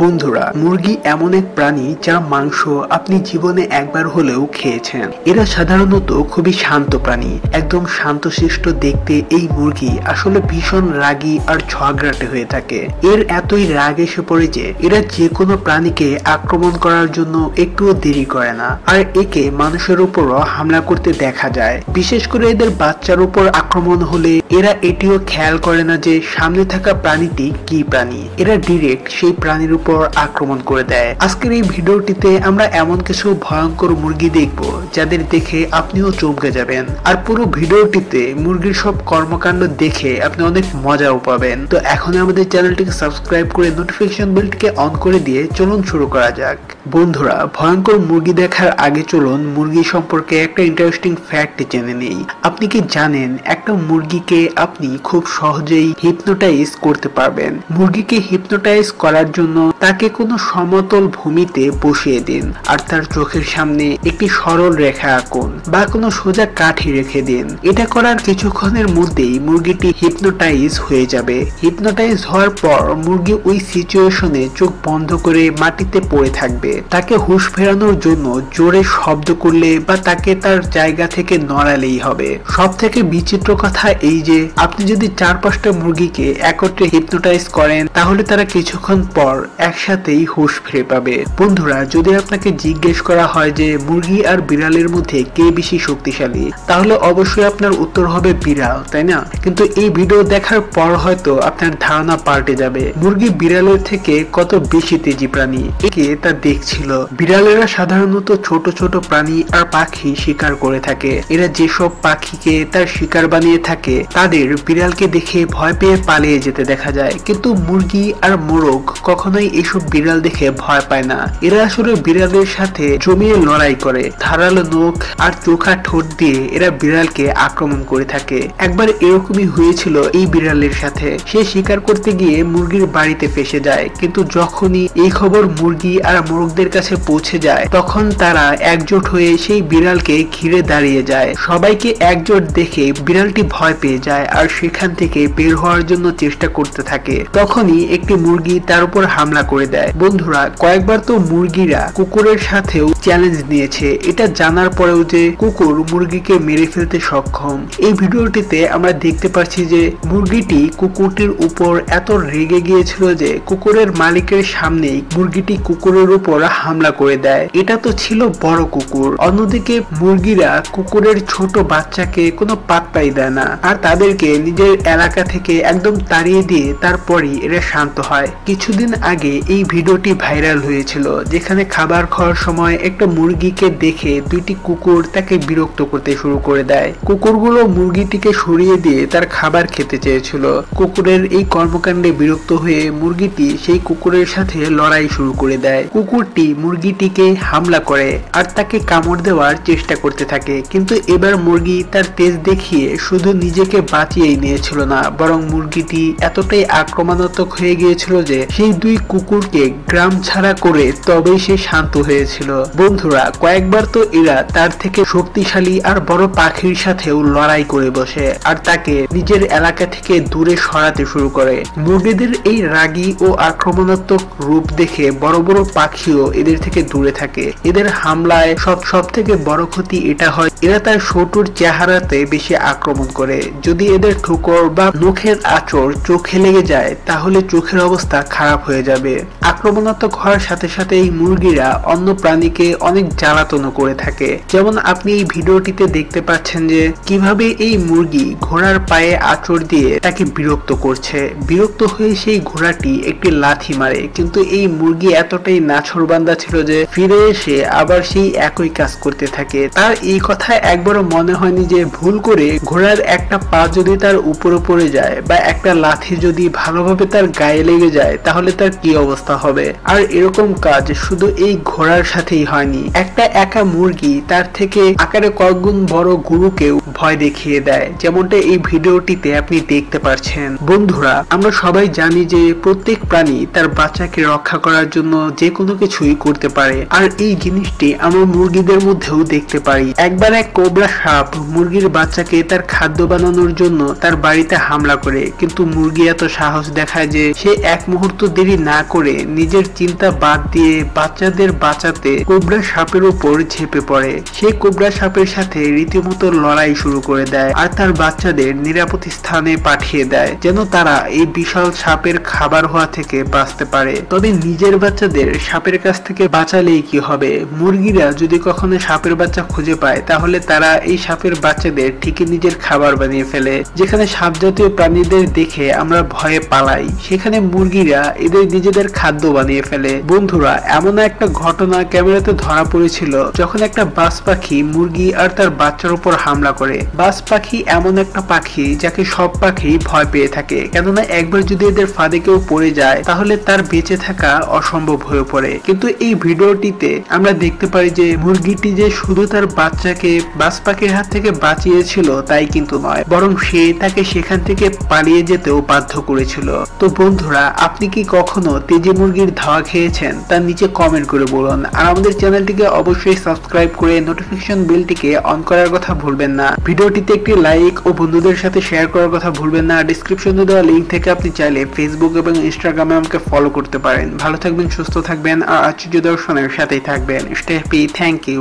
বন্ধুরা, মুরগি এমন এক প্রাণী যার মাংস আপনি জীবনে একবার হলেও খেয়েছেন। এরা সাধারণত খুবই শান্ত প্রাণী, একদম শান্তশিষ্ট দেখতে। এই মুরগি আসলে ভীষণ রাগী আর ঝগড়াটে হয়ে থাকে। এর এতই রাগ এসে পড়ে যে এরা যে কোনো প্রাণীকে আক্রমণ করার জন্য একটুও দেরি করে না। আর একে মানুষের উপরও হামলা করতে দেখা যায়। বিশেষ করে এদের বাচ্চার উপর আক্রমণ হলে এরা এটিও খেয়াল করে না যে সামনে থাকা প্রাণীটি কি প্রাণী। এরা ডিরেক্ট সেই প্রাণীর উপর আক্রমণ করে দেয়। আজকের এই ভিডিওটিতে আমরা এমন কিছু ভয়ঙ্কর মুরগি দেখব যাদের দেখে আপনিও চমকে যাবেন। আর পুরো ভিডিওটিতে মুরগির সব কর্মকাণ্ড দেখে আপনি অনেক মজাও পাবেন। তো এখন আমাদের চ্যানেলটিকে সাবস্ক্রাইব করে নোটিফিকেশন বেলটিকে অন করে দিয়ে চলুন শুরু করা যাক। বন্ধুরা, ভয়ঙ্কর মুরগি দেখার আগে চলুন মুরগি সম্পর্কে একটা ইন্টারেস্টিং ফ্যাক্ট জেনে নেই। আপনি কি জানেন একটা মুরগিকে আপনি খুব সহজেই হিপনোটাইজ করতে পারবেন? মুরগিকে হিপনোটাইজ করার জন্য তাকে কোনো সমতল ভূমিতে বসিয়ে দিন আর তার চোখের সামনে একটি সরল রেখা আঁকুন বা কোনো সোজা কাঠি রেখে দিন। এটা করার কিছুক্ষণের মধ্যেই মুরগিটি হিপনোটাইজ হয়ে যাবে। হিপনোটাইজ হওয়ার পর মুরগি ওই সিচুয়েশনে চোখ বন্ধ করে মাটিতে পড়ে থাকবে। তাকে হুঁশ ফেরানোর জন্য জোরে শব্দ করলে বা তাকে তার জায়গা থেকে নড়ালেই হবে। সব থেকে বিচিত্র কথা এই যে আপনি যদি 4-5টা মুরগিকে একত্রে হিপনোটাইজ করেন তাহলে তারা কিছুক্ষণ পর একসাথেই হুঁশ ফিরে পাবে। বন্ধুরা, যদি আপনাকে জিজ্ঞেস করা হয় যে মুরগি আর বিড়ালের মধ্যে কে বেশি শক্তিশালী, তাহলে অবশ্যই আপনার উত্তর হবে বিড়াল, তাই না? কিন্তু এই ভিডিও দেখার পর হয়তো আপনার ধারণা পাল্টে যাবে। মুরগি বিড়ালের থেকে কত বেশি তেজি প্রাণী একে তা দেখছিল। বিড়ালেরা সাধারণত ছোট ছোট প্রাণী আর পাখি শিকার করে থাকে। এরা যেসব পাখিকে তার শিকার বানিয়ে থাকে তাদের বিড়ালকে দেখে ভয় পেয়ে পালিয়ে যেতে দেখা যায়। কিন্তু মুরগি আর মোরগ কখনোই এসব বিড়াল দেখে ভয় পায় না। এরা আসলে বিড়ালের সাথে জমিয়ে লড়াই করে। ধারালো নখ আর চোখা ঠোঁট দিয়ে এরা বিড়ালকে আক্রমণ করে থাকে। একবার এরকমই হয়েছিল এই বিড়ালের সাথে। সে শিকার করতে গিয়ে মুরগির বাড়িতে ফেসে যায়, কিন্তু যখনই এই খবর মুরগি আর মোরগদের কাছে পৌঁছে যায় তখন তারা একজোট হয়ে সেই বিড়ালকে ঘিরে দাঁড়িয়ে যায়। সবাইকে একজোট দেখে বিড়ালটি ভয় পেয়ে যায় আর সেখান থেকে বের হওয়ার জন্য চেষ্টা করতে থাকে। তখনই একটি মুরগি তার উপর হামলা করে দেয়। বন্ধুরা, কয়েকবার তো মুরগিরা কুকুরের সাথেও চ্যালেঞ্জ নিয়েছে, এটা জানার পরেও যে কুকুর মুরগিকে মেরে ফেলতে সক্ষম। এই ভিডিওটিতে আমরা দেখতে পাচ্ছি যে মুরগিটি কুকুরটির উপর এত রেগে গিয়েছিল যে কুকুরের মালিকের সামনেই মুরগিটি কুকুরের উপর হামলা করে দেয়। এটা তো ছিল বড় কুকুর। অন্যদিকে মুরগিরা কুকুরের ছোট বাচ্চাকে কোনো পাত্তাই দেয় না আর তাদেরকে নিজের এলাকা থেকে একদম তাড়িয়ে দিয়ে তারপরই এরা শান্ত হয়। কিছুদিন আগে এই ভিডিওটি ভাইরাল হয়েছিল যেখানে খাবার খাওয়ার সময় একটা মুরগিকে দেখে দুইটি কুকুর তাকে বিরক্ত করতে শুরু করে দেয়। কুকুরগুলো মুরগিটিকে সরিয়ে দিয়ে তার খাবার খেতে চেয়েছিল। কুকুরের এই কর্মকাণ্ডে বিরক্ত হয়ে মুরগিটি সেই কুকুরের সাথে লড়াই শুরু করে দেয়। কুকুরটি মুরগিটিকে হামলা করে আর তাকে কামড় দেওয়ার চেষ্টা করতে থাকে, কিন্তু এবার মুরগি তার তেজ দেখিয়ে শুধু নিজেকে বাঁচিয়েই নিয়েছিল না, বরং মুরগিটি এতটাই আক্রমণাত্মক হয়ে গিয়েছিল যে সেই দুই কুকুরকে গ্রাম ছাড়া করে তবেই সে শান্ত হয়েছিল। বন্ধুরা, কয়েকবার তো এরা তার থেকে শক্তিশালী আর বড় পাখির সাথেও লড়াই করে বসে আর তাকে নিজের এলাকা থেকে দূরে সরাতে শুরু করে। মুরগিদের এই রাগী ও আক্রমণাত্মক রূপ দেখে বড় বড় পাখিও এদের থেকে দূরে থাকে। এদের হামলায় সব থেকে বড় ক্ষতি এটা হয়, এরা তার শত্রুর চেহারাতে বেশি আক্রমণ করে। যদি এদের ঠোকর বা নখের আঁচড় চোখে লেগে যায় তাহলে চোখের অবস্থা খারাপ হয়ে যাবে। আক্রমণাত্মক হওয়ার সাথে সাথে এই মুরগিরা অন্য প্রাণীকে অনেক জ্বালাতনও করে থাকে। যেমন আপনি এই ভিডিওটিতে দেখতে পাচ্ছেন যে কিভাবে এই মুরগি ঘোড়ার পায়ে আঁচড় দিয়ে তাকে বিরক্ত করছে। বিরক্ত হয়ে সেই ঘোড়াটি একটি লাথি মারে, কিন্তু এই মুরগি এতটাই নাছোড়বান্দা ছিল যে ফিরে এসে আবার সেই একই কাজ করতে থাকে। তার এই কথা একবারও মনে হয়নি যে ভুল করে ঘোড়ার একটা পা যদি তার উপরে পড়ে যায় বা একটা লাথি যদি ভালোভাবে তার গায়ে লেগে যায় তাহলে তার কি অবস্থা হবে। আর এরকম কাজ শুধু এই ঘোড়ার সাথেই হয়নি, একটা একা মুরগি তার থেকে আকারে কয়েকগুণ বড় গরুকেও ভয় দেখিয়ে দেয়, যেমনটা এই ভিডিওটিতে আপনি দেখতে পাচ্ছেন। বন্ধুরা, আমরা সবাই জানি যে প্রত্যেক প্রাণী তার বাচ্চাকে রক্ষা করার জন্য যে কোনো কিছুই করতে পারে, আর এই জিনিসটি আমরা মুরগিদের মধ্যেও দেখতে পারি। একবার এক কোবরা সাপ মুরগির বাচ্চাকে তার খাদ্য বানানোর জন্য তার বাড়িতে হামলা করে, কিন্তু মুরগি এত সাহস দেখায় যে সে এক মুহূর্ত দেরি না করে নিজের চিন্তা বাদ দিয়ে বাচ্চাদের বাঁচাতে কোবরা সাপের উপর ঝেঁপে পড়ে। সে কোবরা সাপের সাথে রীতিমতো লড়াই শুরু করে দেয় আর তার বাচ্চাদের নিরাপদ স্থানে পাঠিয়ে দেয় যেন তারা এই বিশাল সাপের খাবার হওয়া থেকে বাঁচতে পারে। তবে নিজের বাচ্চাদের সাপের কাছ থেকে বাঁচালেই কি হবে, মুরগিরা যদি কখনো সাপের বাচ্চা খুঁজে পায় তাহলে তারা এই সাপের বাচ্চাদের ঠিকই নিজের খাবার বানিয়ে ফেলে। যেখানে সাপ জাতীয় প্রাণীদের দেখে আমরা ভয়ে পালাই, সেখানে মুরগিরা এদের নিজেদের খাদ্য বানিয়ে ফেলে। বন্ধুরা, এমন একটা ঘটনা ক্যামেরাতে ধরা পড়েছিল যখন একটা বাজ পাখি মুরগি আর তার বাচ্চার উপর হামলা করে। বাজ পাখি এমন একটা পাখি যাকে সব পাখি ভয় পেয়ে থাকে, কেননা একবার যদি এদের ফাঁদে কেউ পড়ে যায় তাহলে তার বেঁচে থাকা অসম্ভব হয়ে পড়ে। কিন্তু এই ভিডিওটিতে আমরা দেখতে পারি যে মুরগিটি যে শুধু তার বাচ্চাকে বাজ পাখির হাত থেকে বাঁচিয়েছিল তাই কিন্তু নয়, বরং সে তাকে সেখান থেকে পালিয়ে যেতেও বাধ্য করেছিল। তো বন্ধুরা, আপনি কি কখনো তেজি মুরগির ধাওয়া খেয়েছেন? তার নিচে কমেন্ট করে বলুন। আর আমাদের চ্যানেলটিকে অবশ্যই সাবস্ক্রাইব করে নোটিফিকেশন বেলটিকে অন করার কথা ভুলবেন না। ভিডিওটিতে একটি লাইক ও বন্ধুদের সাথে শেয়ার করার কথা ভুলবেন না। ডেসক্রিপশনে দেওয়া লিংক থেকে আপনি চাইলে ফেসবুক এবং ইনস্টাগ্রামে আমাকে ফলো করতে পারেন। ভালো থাকবেন, সুস্থ থাকবেন আর আশ্চর্য দর্শনের সাথেই থাকবেন। Stay happy. Thank you.